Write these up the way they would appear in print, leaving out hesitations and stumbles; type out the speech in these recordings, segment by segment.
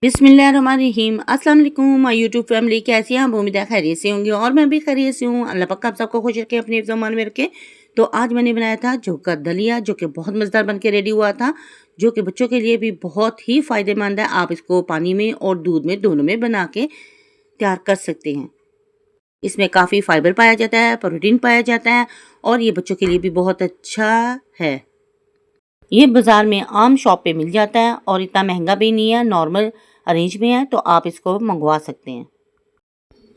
बिस्मिल्लाहिर्रहमानिर्रहीम। अस्सलाम वालेकुम माय यूट्यूब फैमिली, कैसी हैं आप? उम्मीद है खैरियत से होंगे और मैं भी खैरियत से हूँ। अल्लाह पाक आप सबको खुश रखे, अपने ज़मान में रखे। तो आज मैंने बनाया था जौ का दलिया, जो कि बहुत मज़ेदार बन के रेडी हुआ था, जो कि बच्चों के लिए भी बहुत ही फ़ायदेमंद है। आप इसको पानी में और दूध में दोनों में बना के तैयार कर सकते हैं। इसमें काफ़ी फाइबर पाया जाता है, प्रोटीन पाया जाता है और ये बच्चों के लिए भी बहुत अच्छा है। ये बाज़ार में आम शॉप पे मिल जाता है और इतना महंगा भी नहीं है, नॉर्मल अरेंज में है, तो आप इसको मंगवा सकते हैं।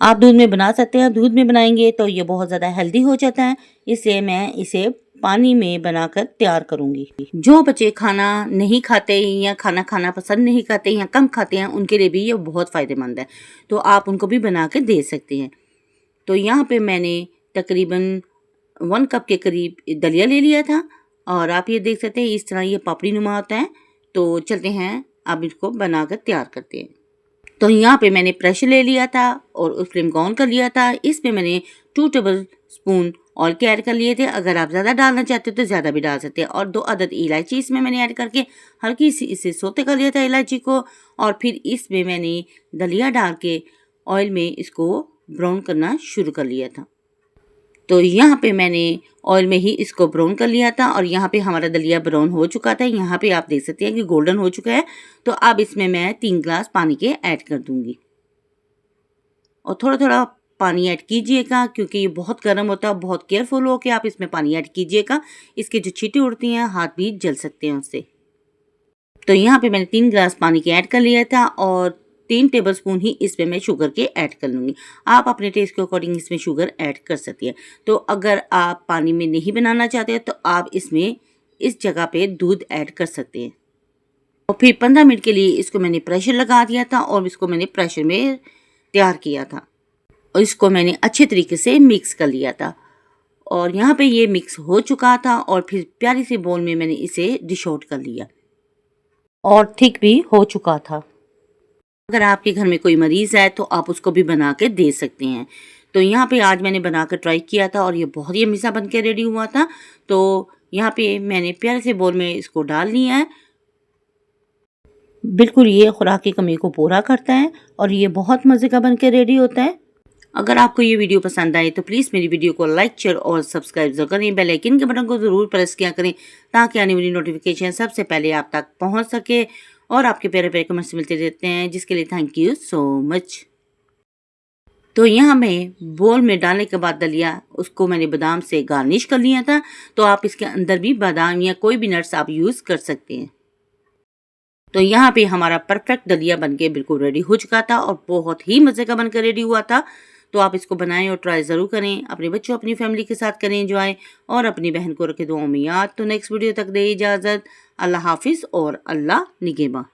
आप दूध में बना सकते हैं। दूध में बनाएंगे तो ये बहुत ज़्यादा हेल्दी हो जाता है, इसलिए मैं इसे पानी में बनाकर तैयार करूँगी। जो बच्चे खाना नहीं खाते या खाना खाना पसंद नहीं करते या कम खाते हैं, उनके लिए भी ये बहुत फ़ायदेमंद है, तो आप उनको भी बना के दे सकते हैं। तो यहाँ पे मैंने तकरीबन 1 कप के करीब दलिया ले लिया था और आप ये देख सकते हैं इस तरह ये पापड़ी नुमा होता है। तो चलते हैं, अब इसको बनाकर तैयार करते हैं। तो यहाँ पे मैंने प्रेशर ले लिया था और उस फ्लेम को ऑन कर लिया था। इसमें मैंने 2 टेबल स्पून ऑयल के ऐड कर लिए थे। अगर आप ज़्यादा डालना चाहते हो तो ज़्यादा भी डाल सकते हैं। और 2 अदद इलायची इसमें मैंने ऐड करके हल्की सी इसे सोते कर लिया था इलायची को। और फिर इसमें मैंने दलिया डाल के ऑयल में इसको ब्राउन करना शुरू कर लिया था। तो यहाँ पे मैंने ऑयल में ही इसको ब्राउन कर लिया था और यहाँ पे हमारा दलिया ब्राउन हो चुका था। यहाँ पे आप देख सकते हैं कि गोल्डन हो चुका है। तो अब इसमें मैं 3 गिलास पानी के ऐड कर दूंगी और थोड़ा थोड़ा पानी ऐड कीजिएगा, क्योंकि ये बहुत गर्म होता है। बहुत केयरफुल हो के आप इसमें पानी ऐड कीजिएगा, इसके जो छींटे उड़ती हैं हाथ भी जल सकते हैं उससे। तो यहाँ पे मैंने 3 गिलास पानी के ऐड कर लिया था और 3 टेबलस्पून ही इसमें मैं शुगर के ऐड कर लूँगी। आप अपने टेस्ट के अकॉर्डिंग इसमें शुगर ऐड कर सकती हैं। तो अगर आप पानी में नहीं बनाना चाहते हैं तो आप इसमें इस जगह पे दूध ऐड कर सकते हैं। और फिर 15 मिनट के लिए इसको मैंने प्रेशर लगा दिया था और इसको मैंने प्रेशर में तैयार किया था और इसको मैंने अच्छे तरीके से मिक्स कर लिया था। और यहाँ पे ये मिक्स हो चुका था और फिर प्यारी सी बोल में मैंने इसे डिश आउट कर लिया और थिक भी हो चुका था। अगर आपके घर में कोई मरीज़ है तो आप उसको भी बना के दे सकते हैं। तो यहाँ पे आज मैंने बना कर ट्राई किया था और ये बहुत ही यम्मी बन के रेडी हुआ था। तो यहाँ पे मैंने प्यारे से बोल में इसको डाल लिया है। बिल्कुल ये खुराक की कमी को पूरा करता है और ये बहुत मज़े का बन के रेडी होता है। अगर आपको ये वीडियो पसंद आए तो प्लीज़ मेरी वीडियो को लाइक शेयर और सब्सक्राइब जरूर करें। बेल आइकन के बटन को ज़रूर प्रेस किया करें ताकि आने वाली नोटिफिकेशन सबसे पहले आप तक पहुंच सके और आपके प्यारे प्यारे कमेंट्स मिलते रहते हैं, जिसके लिए थैंक यू सो मच। तो यहाँ मैं बोल में डालने के बाद दलिया उसको मैंने बादाम से गार्निश कर लिया था। तो आप इसके अंदर भी बादाम या कोई भी नट्स आप यूज़ कर सकते हैं। तो यहाँ पे हमारा परफेक्ट दलिया बनके बिल्कुल रेडी हो चुका था और बहुत ही मज़े का बनकर रेडी हुआ था। तो आप इसको बनाएं और ट्राई ज़रूर करें। अपने बच्चों अपनी फैमिली के साथ करें एंजॉय और अपनी बहन को रखें दुआओं में याद। तो नेक्स्ट वीडियो तक दे इजाज़त। अल्लाह हाफिज़ और अल्लाह निगहबान।